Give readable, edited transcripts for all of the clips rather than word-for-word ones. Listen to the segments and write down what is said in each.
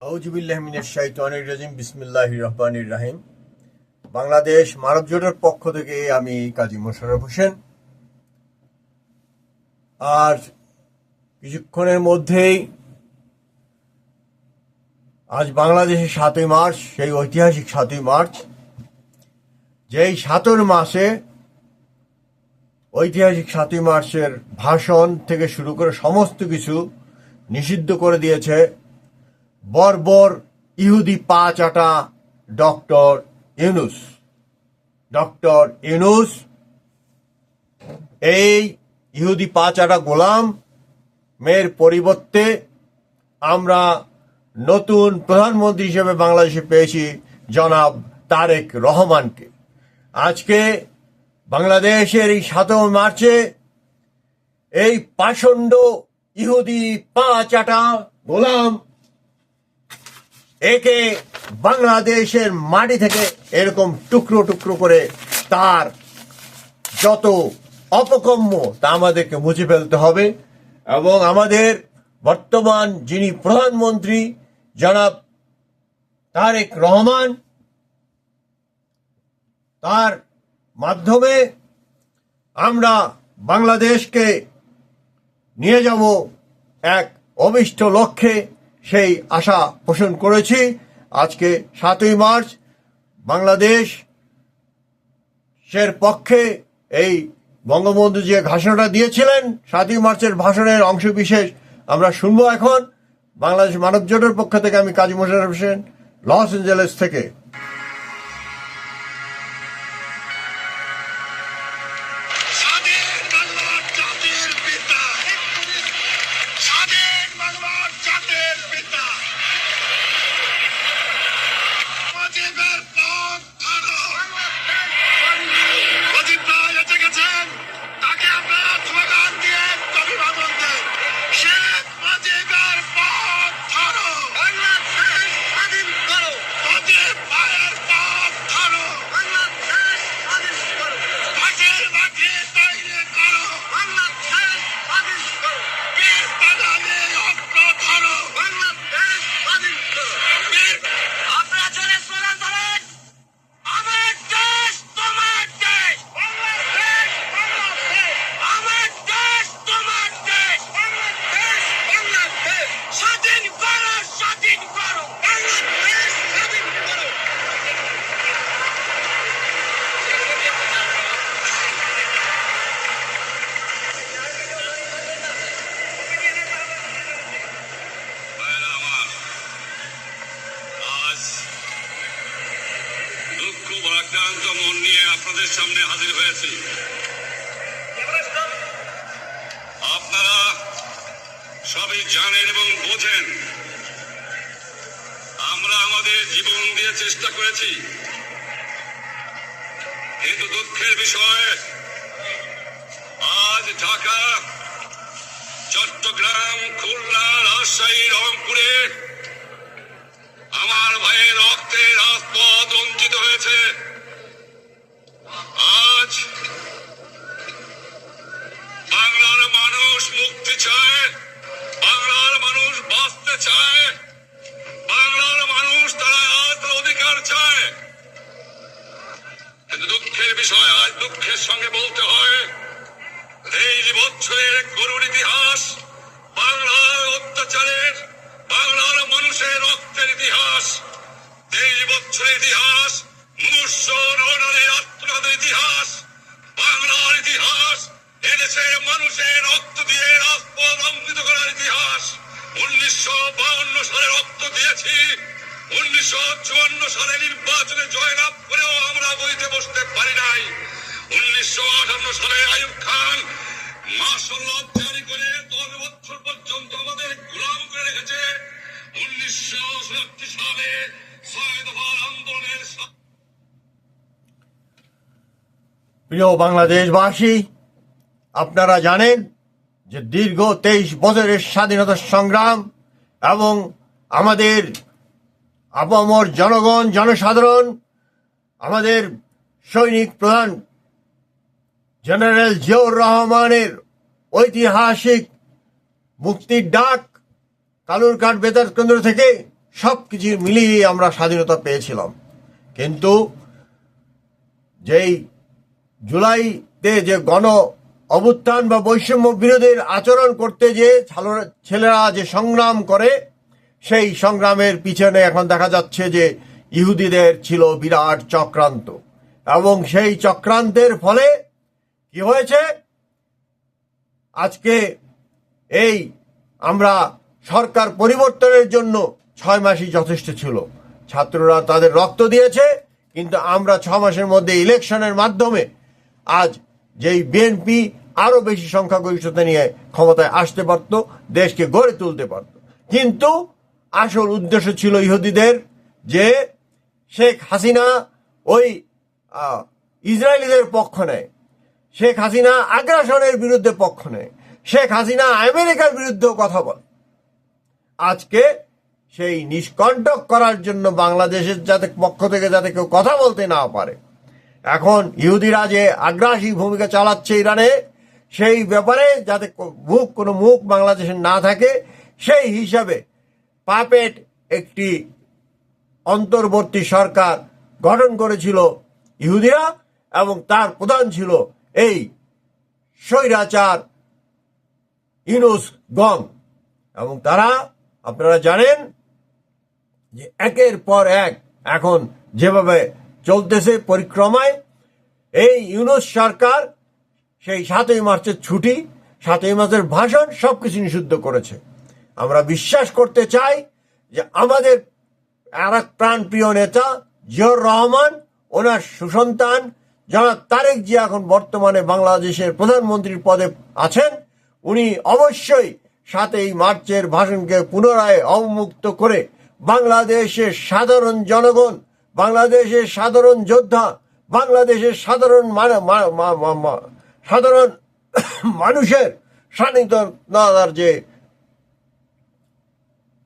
আউযুবিল্লাহি মিনাশ শাইতানির রাজিম বিসমিল্লাহির রহমানির রহিম। বাংলাদেশ মানব জোটের পক্ষ থেকে আমি কাজী মোশাররফ হোসেন। আর কিছুক্ষণের মধ্যেই আজ বাংলাদেশের 7ই মার্চ, সেই ঐতিহাসিক 7ই মার্চ, যেই 7 মাসে ঐতিহাসিক 7ই মার্চের ভাষণ থেকে শুরু করে সমস্ত কিছু নিষিদ্ধ করে দিয়েছে বর্বর ইহুদি পা চাটা ডক্টর ইউনূস। এই ইহুদি পা চাটা গোলামের পরিবর্তে আমরা নতুন প্রধানমন্ত্রী হিসেবে বাংলাদেশে পেয়েছি জনাব তারেক রহমানকে। আজকে বাংলাদেশের এই 7 মার্চে এই পাষণ্ড ইহুদি পা চাটা গোলাম একে বাংলাদেশের মাটি থেকে এরকম টুকরো টুকরো করে তার যত অপকর্ম তা আমাদেরকে মুছে ফেলতে হবে এবং আমাদের বর্তমান যিনি প্রধানমন্ত্রী জনাব তারেক রহমান, তার মাধ্যমে আমরা বাংলাদেশকে নিয়ে যাব এক অভিষ্ট লক্ষ্যে, সেই আশা পোষণ করেছি। আজকে 7ই মার্চ বাংলাদেশের পক্ষে এই বঙ্গবন্ধু যে ঘোষণাটা দিয়েছিলেন 7ই মার্চের ভাষণের অংশ বিশেষ আমরা শুনবো এখন। বাংলাদেশ মানব জোটের পক্ষ থেকে আমি কাজী মোশাররফ হোসেন, লস এঞ্জেলেস থেকে। ভারাক্রান্ত মন নিয়ে আপনাদের সামনে হাজির হয়েছি। আপনারা সবই জানেন এবং বোঝেন আমরা আমাদের জীবন দিয়ে চেষ্টা করেছি, কিন্তু দুঃখের বিষয় আজ ঢাকা, চট্টগ্রাম, খুলনা, রাজশাহী, রংপুরে আমার ভাইয়ের রক্তে রাজপথ রঞ্জিত হয়েছে। আজ বাংলার মানুষ মুক্তি চায়, বাংলার মানুষ বাঁচতে চায়, বাংলার মানুষ তারা আজ অধিকার চায়। কিন্তু দুঃখের বিষয় আজ দুঃখের সঙ্গে বলতে হয় 23 বছরের করুণ ইতিহাস, বাংলার অত্যাচারের, বাংলার মানুষের রক্তের ইতিহাস, 23 বছরের ইতিহাস, মুমূর্ষ রণের আত্মঘাতের ইতিহাস, বাংলার ইতিহাস, এদেশের মানুষের রক্ত দিয়ে রাজপথ রঞ্জিত করার ইতিহাস। 1952 সালে রক্ত দিয়েছি, 1954 সালে নির্বাচনে জয়লাভ করেও আমরা গদিতে বসতে পারি নাই। 1958 সালে আইয়ুব খান মার্শাল ল জারি করে 10 বছর পর্যন্ত আমাদের গোলাম করে রেখেছে। 1967 সালে 6 দফার আন্দোলনের প্রিয় বাংলাদেশবাসী, আপনারা জানেন যে দীর্ঘ 23 বছরের স্বাধীনতা সংগ্রাম এবং আমাদের আপামর জনগণ, জনসাধারণ, আমাদের সৈনিক প্রধান জেনারেল জিয়াউর রহমানের ঐতিহাসিক মুক্তির ডাক কালুরঘাট বেতার কেন্দ্র থেকে সব কিছু মিলিয়ে আমরা স্বাধীনতা পেয়েছিলাম। কিন্তু যেই জুলাইতে যে গণ অভ্যুত্থান বা বৈষম্য বিরোধীর আচরণ করতে যে ছেলেরা যে সংগ্রাম করে, সেই সংগ্রামের পিছনে এখন দেখা যাচ্ছে যে ইহুদিদের ছিল বিরাট চক্রান্ত, এবং সেই চক্রান্তের ফলে কি হয়েছে, আজকে এই আমরা সরকার পরিবর্তনের জন্য 6 মাসই যথেষ্ট ছিল। ছাত্ররা তাদের রক্ত দিয়েছে, কিন্তু আমরা 6 মাসের মধ্যে ইলেকশনের মাধ্যমে আজ যেই বিএনপি আরো বেশি সংখ্যাগরিষ্ঠতা নিয়ে ক্ষমতায় আসতে পারত, দেশকে গড়ে তুলতে পারত। কিন্তু আসল উদ্দেশ্য ছিল ইহুদিদের যে শেখ হাসিনা ওই ইসরায়েলিদের পক্ষ নেয়, শেখ হাসিনা আগ্রাসনের বিরুদ্ধে পক্ষ নেয়, শেখ হাসিনা আমেরিকার বিরুদ্ধেও কথা বলে। আজকে সেই নিষ্কণ্টক করার জন্য বাংলাদেশের যাতে পক্ষ থেকে যাতে কেউ কথা বলতে না পারে, এখন ইহুদিরা যে আগ্রাসী ভূমিকা চালাচ্ছে ইরানে, সেই ব্যাপারে যাতে কোনো মুখ বাংলাদেশের না থাকে, সেই হিসাবে পাপেট একটি অন্তর্বর্তী সরকার গঠন করেছিল ইহুদিরা, এবং তার প্রধান ছিল এই স্বৈরাচার ইউনুস গং। এবং তারা, আপনারা জানেন যে একের পর এক এখন যেভাবে চলতেছে পরিক্রমায়, এই ইউনুস সরকার সেই 7ই মার্চের ছুটি, 7ই মার্চের ভাষণ সবকিছু নিষিদ্ধ করেছে। আমরা বিশ্বাস করতে চাই যে আমাদের আর এক প্রাণপ্রিয় নেতা জিয়াউর রহমান, ওনার সুসন্তান জনাব তারেক জিয়া এখন বর্তমানে বাংলাদেশের প্রধানমন্ত্রীর পদে আছেন। উনি অবশ্যই 7ই মার্চের ভাষণকে পুনরায় অবমুক্ত করে বাংলাদেশের সাধারণ জনগণ, বাংলাদেশের সাধারণ যোদ্ধা, বাংলাদেশের সাধারণ মানুষের স্বাধীনতার যে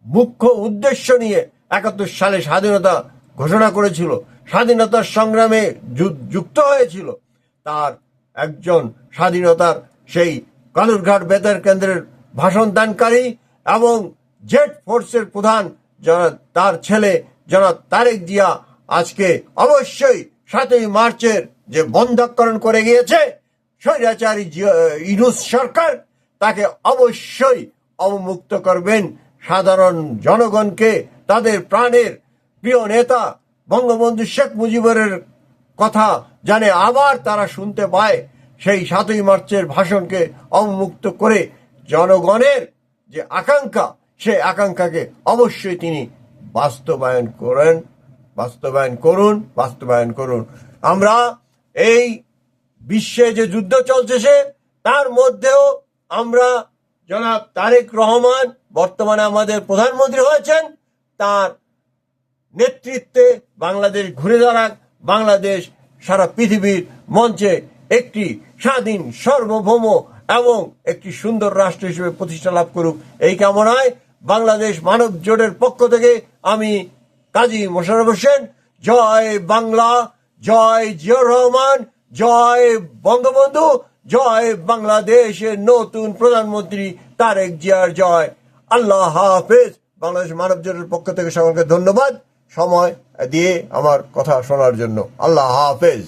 মুখ্য উদ্দেশ্য নিয়ে 71 সালে স্বাধীনতা ঘোষণা করেছিল, স্বাধীনতার সংগ্রামে যুক্ত হয়েছিল, তার একজন স্বাধীনতার সেই কালুরঘাট বেতার কেন্দ্রের ভাষণ দানকারী এবং জেট ফোর্সের প্রধান তার ছেলে জনাব তারেক জিয়া আজকে অবশ্যই 7ই মার্চের যে বন্ধকরণ করে গিয়েছে স্বৈরাচারী ইউনুস সরকার, তাকে অবশ্যই অবমুক্ত করবেন। সাধারণ জনগণকে তাদের প্রাণের প্রিয় নেতা বঙ্গবন্ধু শেখ মুজিবুরের কথা জানে আবার তারা শুনতে পায়, সেই 7ই মার্চের ভাষণকে অবমুক্ত করে জনগণের যে আকাঙ্ক্ষা, সেই আকাঙ্ক্ষাকে অবশ্যই তিনি বাস্তবায়ন করুন। আমরা এই বিশ্বে যে যুদ্ধ চলছে তার মধ্যেও আমরা জনাব তারেক রহমান বর্তমানে আমাদের প্রধানমন্ত্রী হয়েছেন, তার নেতৃত্বে বাংলাদেশ ঘুরে দাঁড়াক, বাংলাদেশ সারা পৃথিবীর মঞ্চে একটি স্বাধীন, সার্বভৌম এবং একটি সুন্দর রাষ্ট্র হিসেবে প্রতিষ্ঠা লাভ করুক, এই কামনায় বাংলাদেশ মানব জোটের পক্ষ থেকে আমি কাজী মোশাররফ হোসেন, জয় বাংলা, জয় জিয়াউর রহমান, জয় বঙ্গবন্ধু, জয় বাংলাদেশের নতুন প্রধানমন্ত্রী তারেক জিয়ার জয়। আল্লাহ হাফেজ। বাংলাদেশ মানব জোটের পক্ষ থেকে সকলকে ধন্যবাদ সময় দিয়ে আমার কথা শোনার জন্য। আল্লাহ হাফেজ।